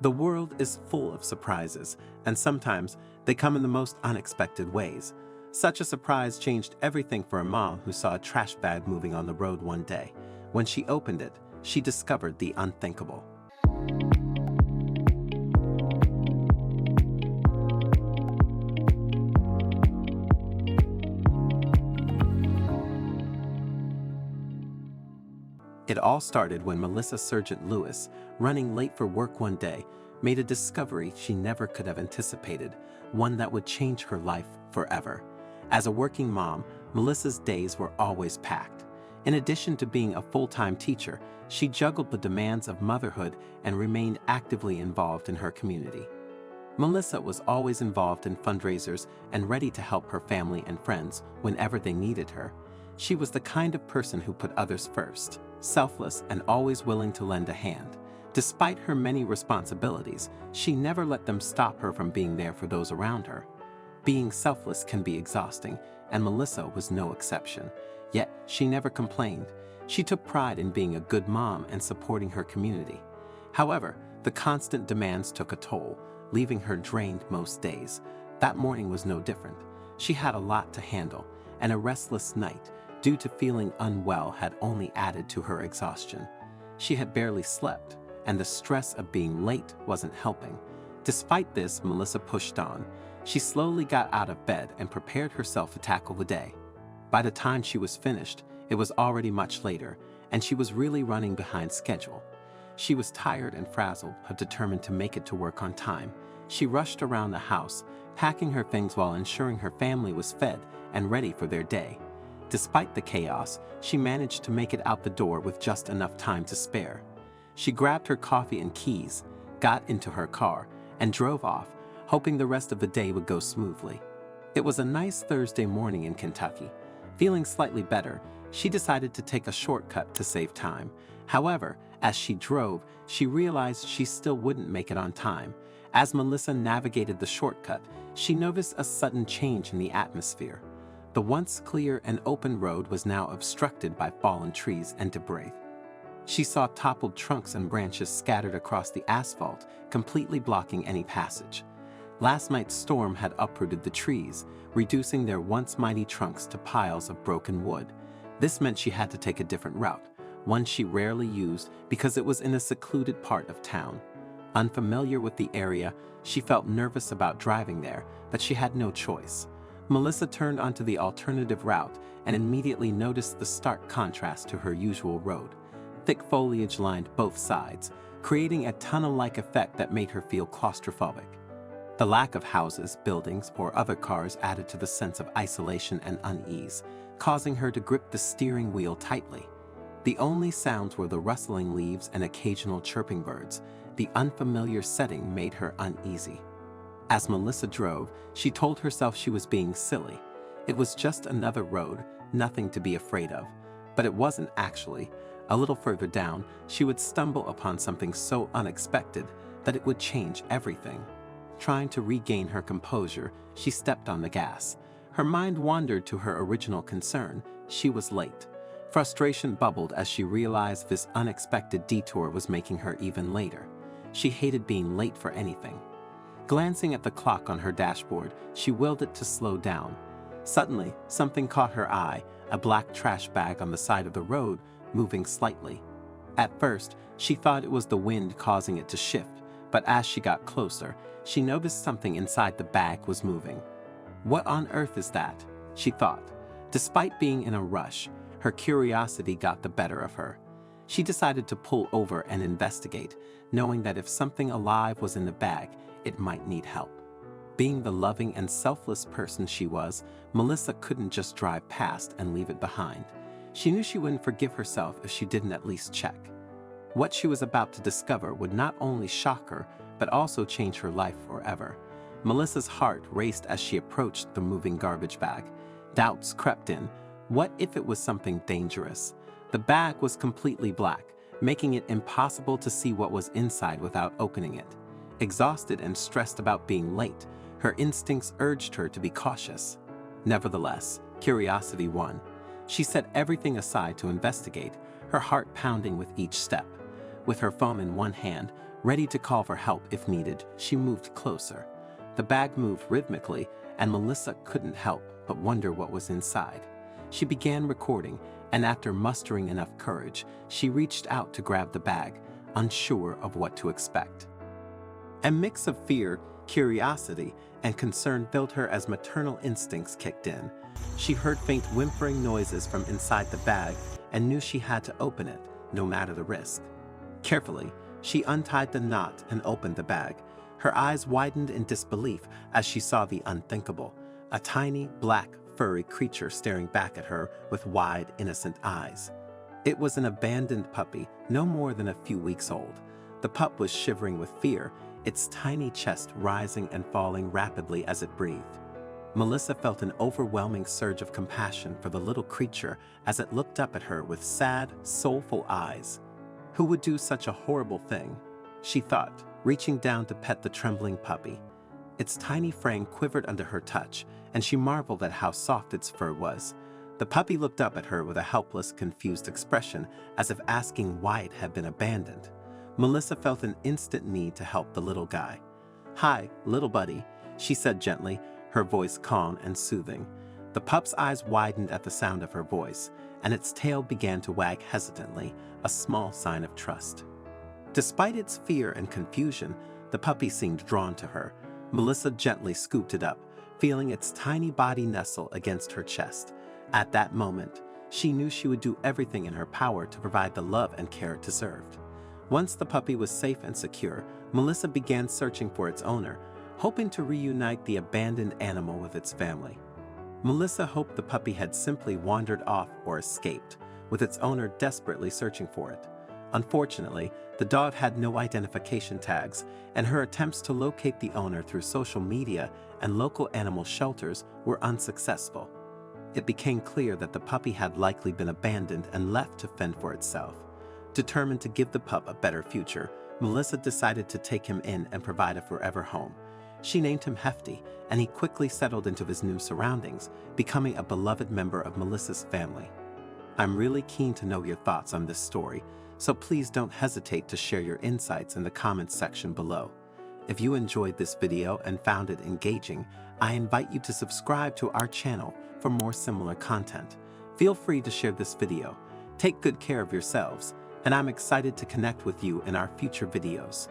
The world is full of surprises, and sometimes they come in the most unexpected ways. Such a surprise changed everything for a mom who saw a trash bag moving on the road one day. When she opened it, she discovered the unthinkable. It all started when Melissa Sergeant Lewis, running late for work one day, made a discovery she never could have anticipated, one that would change her life forever. As a working mom, Melissa's days were always packed. In addition to being a full-time teacher, she juggled the demands of motherhood and remained actively involved in her community. Melissa was always involved in fundraisers and ready to help her family and friends whenever they needed her. She was the kind of person who put others first, selfless and always willing to lend a hand. Despite her many responsibilities, she never let them stop her from being there for those around her. Being selfless can be exhausting, and Melissa was no exception. Yet, she never complained. She took pride in being a good mom and supporting her community. However, the constant demands took a toll, leaving her drained most days. That morning was no different. She had a lot to handle, and a restless night, due to feeling unwell, had only added to her exhaustion. She had barely slept, and the stress of being late wasn't helping. Despite this, Melissa pushed on. She slowly got out of bed and prepared herself to tackle the day. By the time she was finished, it was already much later, and she was really running behind schedule. She was tired and frazzled, but determined to make it to work on time. She rushed around the house, packing her things while ensuring her family was fed and ready for their day. Despite the chaos, she managed to make it out the door with just enough time to spare. She grabbed her coffee and keys, got into her car, and drove off, hoping the rest of the day would go smoothly. It was a nice Thursday morning in Kentucky. Feeling slightly better, she decided to take a shortcut to save time. However, as she drove, she realized she still wouldn't make it on time. As Melissa navigated the shortcut, she noticed a sudden change in the atmosphere. The once clear and open road was now obstructed by fallen trees and debris. She saw toppled trunks and branches scattered across the asphalt, completely blocking any passage. Last night's storm had uprooted the trees, reducing their once mighty trunks to piles of broken wood. This meant she had to take a different route, one she rarely used because it was in a secluded part of town. Unfamiliar with the area, she felt nervous about driving there, but she had no choice. Melissa turned onto the alternative route and immediately noticed the stark contrast to her usual road. Thick foliage lined both sides, creating a tunnel-like effect that made her feel claustrophobic. The lack of houses, buildings, or other cars added to the sense of isolation and unease, causing her to grip the steering wheel tightly. The only sounds were the rustling leaves and occasional chirping birds. The unfamiliar setting made her uneasy. As Melissa drove, she told herself she was being silly. It was just another road, nothing to be afraid of. But it wasn't actually. A little further down, she would stumble upon something so unexpected that it would change everything. Trying to regain her composure, she stepped on the gas. Her mind wandered to her original concern. She was late. Frustration bubbled as she realized this unexpected detour was making her even later. She hated being late for anything. Glancing at the clock on her dashboard, she willed it to slow down. Suddenly, something caught her eye, a black trash bag on the side of the road, moving slightly. At first, she thought it was the wind causing it to shift, but as she got closer, she noticed something inside the bag was moving. What on earth is that? She thought. Despite being in a rush, her curiosity got the better of her. She decided to pull over and investigate, knowing that if something alive was in the bag, it might need help. Being the loving and selfless person she was, Melissa couldn't just drive past and leave it behind. She knew she wouldn't forgive herself if she didn't at least check. What she was about to discover would not only shock her, but also change her life forever. Melissa's heart raced as she approached the moving garbage bag. Doubts crept in. What if it was something dangerous? The bag was completely black, making it impossible to see what was inside without opening it. Exhausted and stressed about being late, her instincts urged her to be cautious. Nevertheless, curiosity won. She set everything aside to investigate, her heart pounding with each step. With her phone in one hand, Ready to call for help if needed, she moved closer. The bag moved rhythmically, and Melissa couldn't help but wonder what was inside. She began recording, and after mustering enough courage, she reached out to grab the bag, unsure of what to expect. A mix of fear, curiosity, and concern filled her as maternal instincts kicked in. She heard faint whimpering noises from inside the bag and knew she had to open it, no matter the risk. Carefully, she untied the knot and opened the bag. Her eyes widened in disbelief as she saw the unthinkable, a tiny, black, furry creature staring back at her with wide, innocent eyes. It was an abandoned puppy, no more than a few weeks old. The pup was shivering with fear, its tiny chest rising and falling rapidly as it breathed. Melissa felt an overwhelming surge of compassion for the little creature as it looked up at her with sad, soulful eyes. Who would do such a horrible thing? She thought, reaching down to pet the trembling puppy. Its tiny frame quivered under her touch, and she marveled at how soft its fur was. The puppy looked up at her with a helpless, confused expression, as if asking why it had been abandoned. Melissa felt an instant need to help the little guy. "Hi, little buddy," she said gently, her voice calm and soothing. The pup's eyes widened at the sound of her voice, and its tail began to wag hesitantly, a small sign of trust. Despite its fear and confusion, the puppy seemed drawn to her. Melissa gently scooped it up, feeling its tiny body nestle against her chest. At that moment, she knew she would do everything in her power to provide the love and care it deserved. Once the puppy was safe and secure, Melissa began searching for its owner, hoping to reunite the abandoned animal with its family. Melissa hoped the puppy had simply wandered off or escaped, with its owner desperately searching for it. Unfortunately, the dog had no identification tags, and her attempts to locate the owner through social media and local animal shelters were unsuccessful. It became clear that the puppy had likely been abandoned and left to fend for itself. Determined to give the pup a better future, Melissa decided to take him in and provide a forever home. She named him Hefty, and he quickly settled into his new surroundings, becoming a beloved member of Melissa's family. I'm really keen to know your thoughts on this story, so please don't hesitate to share your insights in the comments section below. If you enjoyed this video and found it engaging, I invite you to subscribe to our channel for more similar content. Feel free to share this video. Take good care of yourselves, and I'm excited to connect with you in our future videos.